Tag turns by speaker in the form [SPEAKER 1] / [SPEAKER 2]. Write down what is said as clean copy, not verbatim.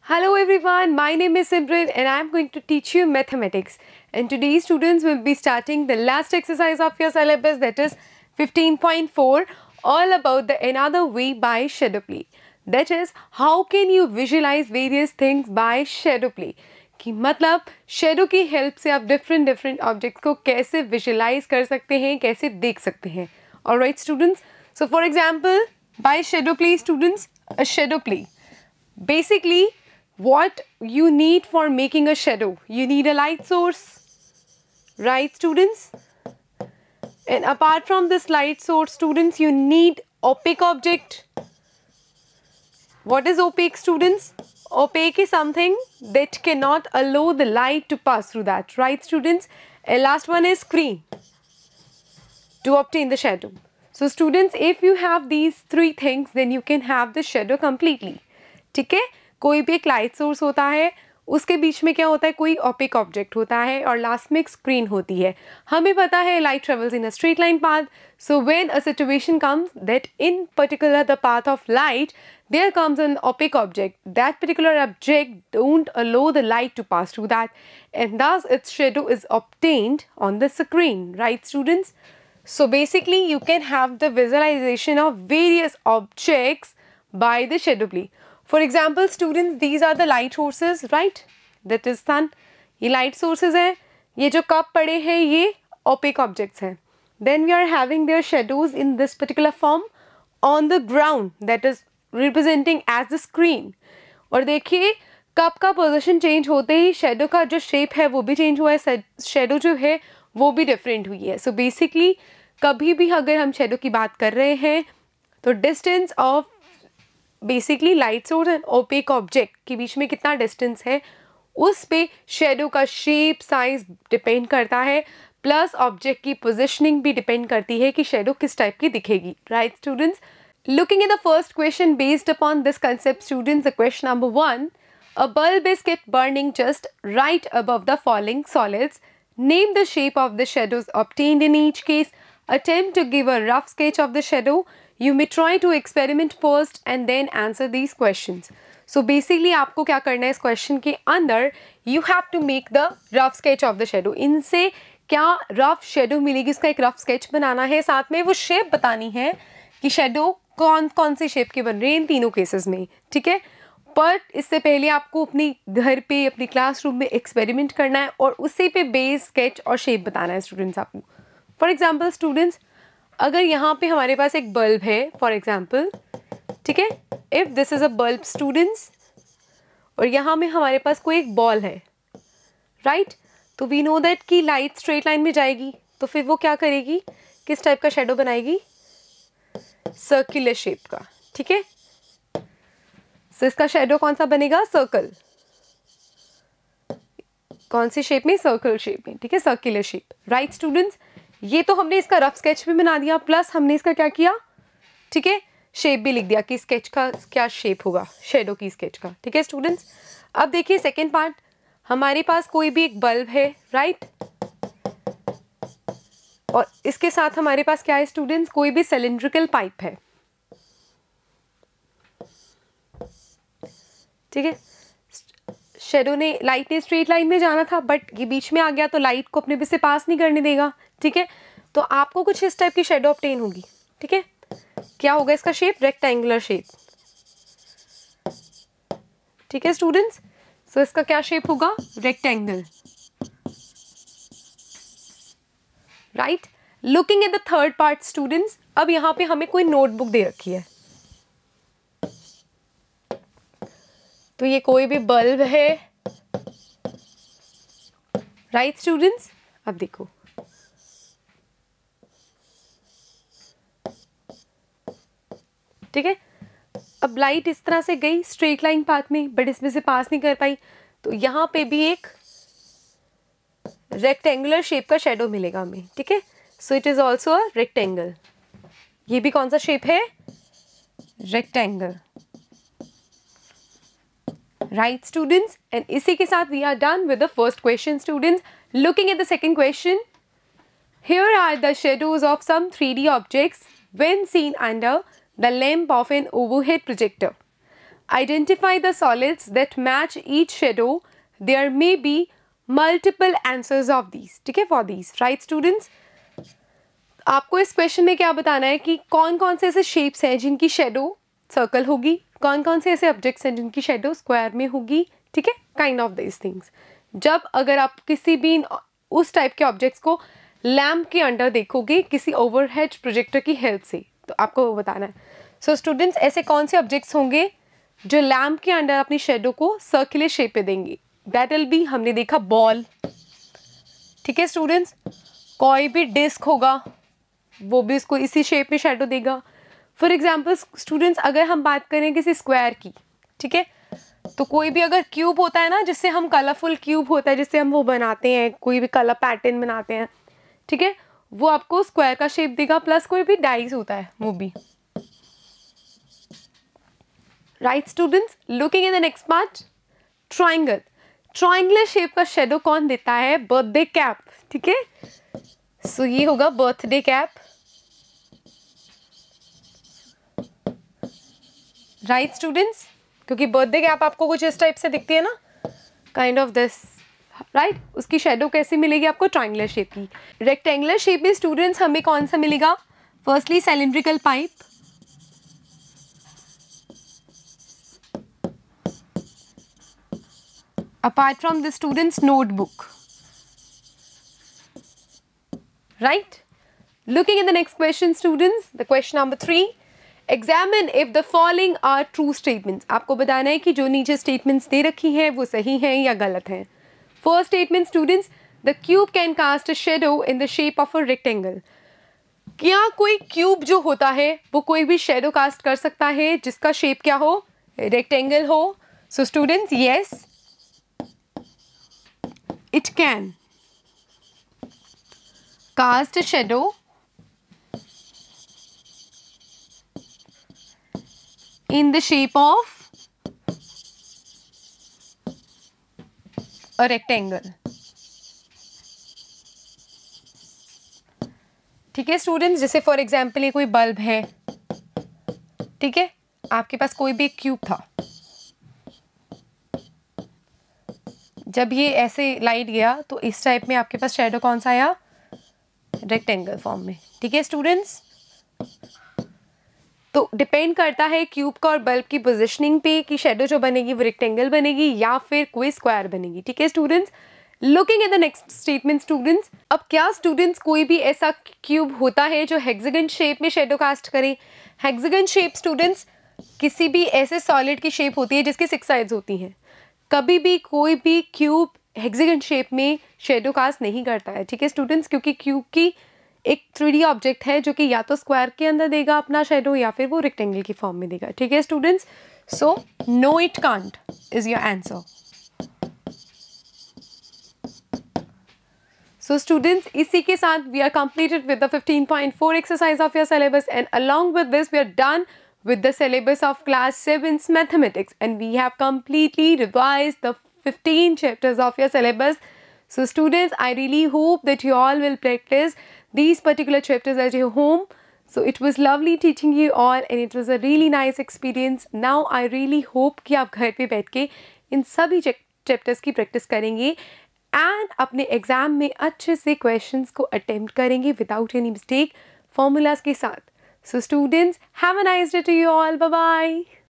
[SPEAKER 1] Hello everyone, my name is Simran and I am going to teach you mathematics. And today students will be starting the last exercise of your syllabus, that is 15.4, all about the another way by shadow play. That is, how can you visualize various things by shadow play? कि मतलब shadow की help से आप different objects को कैसे visualise कर सकते हैं, कैसे देख सकते हैं. Alright students, so for example by shadow play students, a shadow play basically what you need for making a shadow, you need a light source, right students? And apart from this light source students, you need opaque object. What is opaque students? Opaque is something that cannot allow the light to pass through that, right students? And last one is screen to obtain the shadow. So students, if you have these three things, then you can have the shadow completely. ठीक है, कोई भी एक light source होता है, उसके बीच में क्या होता है, कोई ओपेक ऑब्जेक्ट होता है और लास्ट में एक स्क्रीन होती है. हमें पता है light travels in a straight line path. So when a situation comes that in particular the path of light there comes an opaque object, that particular object don't allow the light to pass through that, and thus its shadow is obtained on the screen, right students? So basically you can have the visualization of various objects by the shadow play. For example students, these are the light sources, right? That is sun. ये light sources हैं. ये जो cup पड़े हैं ये opaque objects हैं. Then we are having their shadows in this particular form on the ground, that is representing as the screen. और देखिए कप का पोजीशन चेंज होते ही शेडो का जो शेप है वो भी चेंज हुआ है, शेडो जो है वो भी डिफरेंट हुई है. सो बेसिकली कभी भी अगर हम शेडो की बात कर रहे हैं तो distance of basically light source and opaque object के बीच में कितना डिस्टेंस है उस पे शेडो का शेप साइज डिपेंड करता है, प्लस ऑब्जेक्ट की पोजिशनिंग भी डिपेंड करती है कि शेडो किस टाइप की दिखेगी, right students? Looking at the first question based upon this concept students, the question number 1, a bulb is kept burning just right above the falling solids. Name the shape of the shadows obtained in each case. Attempt to give a rough sketch of the shadow. You may try to experiment first and then answer these questions. So basically आपको क्या करना है इस question के अंदर, you have to make the rough sketch of the shadow. इनसे क्या rough shadow मिलेगी उसका एक रफ स्केच बनाना है, साथ में वो शेप बतानी है कि शेडो कौन कौन से शेप के बन रहे हैं इन तीनों केसेस में, ठीक है? बट इससे पहले आपको अपनी घर पे अपनी क्लासरूम में एक्सपेरिमेंट करना है और उसी पे बेस स्केच और शेप बताना है स्टूडेंट्स आपको. फॉर एग्जांपल स्टूडेंट्स, अगर यहाँ पे हमारे पास एक बल्ब है फॉर एग्जांपल, ठीक है, if this is a bulb students, और यहाँ में हमारे पास कोई एक बॉल है, राइट? तो वी नो दैट कि लाइट स्ट्रेट लाइन में जाएगी, तो फिर वो क्या करेगी, किस टाइप का शेडो बनाएगी, सर्कुलर शेप का, ठीक है? सो इसका शेडो कौन सा बनेगा, सर्कल. कौन सी शेप में, सर्कल शेप में, ठीक है, सर्कुलर शेप, राइट स्टूडेंट्स? ये तो हमने इसका रफ स्केच भी बना दिया, प्लस हमने इसका क्या किया, ठीक है, शेप भी लिख दिया कि स्केच का क्या शेप होगा, शेडो की स्केच का, ठीक है स्टूडेंट्स? अब देखिए सेकेंड पार्ट, हमारे पास कोई भी एक बल्ब है, राइट? और इसके साथ हमारे पास क्या है स्टूडेंट्स, कोई भी सिलिंड्रिकल पाइप है, ठीक है? शेडो ने, लाइट ने स्ट्रेट लाइन में जाना था बट ये बीच में आ गया तो लाइट को अपने बीच से पास नहीं करने देगा, ठीक है? तो आपको कुछ इस टाइप की शेडो ऑब्टेन होगी, ठीक है? क्या होगा इसका शेप, रेक्टेंगुलर शेप, ठीक है स्टूडेंट्स? सो इसका क्या शेप होगा, rectangle, right? Looking at the third part students, अब यहाँ पे हमें कोई नोटबुक दे रखी है, तो ये कोई भी बल्ब है, राइट स्टूडेंट्स? अब देखो ठीक है, अब लाइट इस तरह से गई स्ट्रेट लाइन पाथ में बट इसमें से पास नहीं कर पाई, तो यहाँ पे भी एक रेक्टेंगुलर शेप का शेडो मिलेगा हमें, ठीक है? So it is also a rectangle. ये भी कौन सा शेप है, रेक्टेंगल, राइट स्टूडेंट्स? एंड इसी के साथ we are done with the first question students. Looking at the second question, here are the shadows of some 3D objects when seen under the lamp of an overhead projector. Identify the solids that match each shadow. There may be multiple answers of these. ठीक है, for these, right students? आपको इस question में क्या बताना है कि कौन कौन से ऐसे शेप्स हैं जिनकी शेडो सर्कल होगी, कौन कौन से ऐसे ऑब्जेक्ट्स हैं जिनकी शेडो स्क्वायर में होगी. ठीक है, काइंड ऑफ दिस थिंग्स. जब अगर आप किसी भी उस टाइप के ऑब्जेक्ट्स को लैम्प के अंडर देखोगे किसी ओवरहेड प्रोजेक्टर की हेल्प से, तो आपको वो बताना है. सो स्टूडेंट्स, ऐसे कौन से ऑब्जेक्ट्स होंगे जो लैम्प के अंडर अपनी शेडो को सर्कुलर शेप पे देंगे? दैट विल बी, हमने देखा बॉल. ठीक है स्टूडेंट्स, कोई भी डिस्क होगा वो भी उसको इसी शेप में शेडो देगा. फॉर एग्जाम्पल स्टूडेंट्स, अगर हम बात करें किसी स्क्वायर की, ठीक है, तो कोई भी अगर क्यूब होता है ना, जिससे हम कलरफुल क्यूब होता है जिससे हम वो बनाते हैं, कोई भी कलर पैटर्न बनाते हैं, ठीक है, वो आपको स्क्वायर का शेप देगा. प्लस कोई भी डाइस होता है वो भी. Right students, looking in the next part, triangle. Triangular shape का शेडो कौन देता है? Birthday cap. ठीक है, सो ये होगा बर्थडे कैप. राइट स्टूडेंट्स, क्योंकि बर्थडे कैप आपको कुछ इस टाइप से दिखती है ना, काइंड ऑफ दिस, राइट. उसकी शेडो कैसी मिलेगी आपको? ट्राइंगुलर शेप की. रेक्टेंगुलर शेप में स्टूडेंट्स हमें कौन सा मिलेगा? Firstly cylindrical pipe, apart from the students notebook, right? Looking at the next question students, the question number 3, examine if the following are true statements. आपको बताना है कि जो नीचे statements दे रखी हैं वो सही हैं या गलत हैं. First statement students, the cube can cast a shadow in the shape of a rectangle. क्या कोई क्यूब जो होता है वो कोई भी शेडो कास्ट कर सकता है जिसका शेप क्या हो? रेक्टेंगल हो. So students, yes, it can cast a shadow in the shape of a rectangle. ठीक है स्टूडेंट्स, जैसे फॉर एग्जाम्पल ये कोई बल्ब है, ठीक है, आपके पास कोई भी एक क्यूब था, जब ये ऐसे लाइट गया तो इस टाइप में आपके पास शेडो कौन सा आया? रेक्टेंगल फॉर्म में. ठीक है स्टूडेंट्स, तो डिपेंड करता है क्यूब का और बल्ब की पोजिशनिंग पे कि शेडो जो बनेगी वो रेक्टेंगल बनेगी या फिर कोई स्क्वायर बनेगी. ठीक है students, looking at the next statement students, अब क्या स्टूडेंट्स कोई भी ऐसा क्यूब होता है जो हेक्सागन शेप में शेडो कास्ट करे? हेक्सागन शेप स्टूडेंट्स किसी भी ऐसे सॉलिड की शेप होती है जिसकी 6 साइड्स होती हैं. कभी भी कोई भी क्यूब हेक्सागन शेप में शेडो कास्ट नहीं करता है. ठीक है स्टूडेंट्स, क्योंकि क्यूब की एक 3D ऑब्जेक्ट है जो कि या तो स्क्वायर के अंदर देगा अपना शेडो या फिर वो रेक्टेंगल की फॉर्म में देगा. ठीक है students, so no it can't is your answer. So students, इसी के साथ we are completed with the 15.4 exercise of your syllabus and along with this we are done with the syllabus of class 7's mathematics, and we have completely revised the 15 chapters of your syllabus. So students, I really hope that you all will practice these particular chapters at your home. So it was lovely teaching you all and it was a really nice experience. Now I really hope कि आप घर पे बैठ के इन सभी chapters की practice करेंगे and अपने exam में अच्छे से questions को attempt करेंगे without any mistake, formulas के साथ. So students, have a nice day to you all. Bye-bye.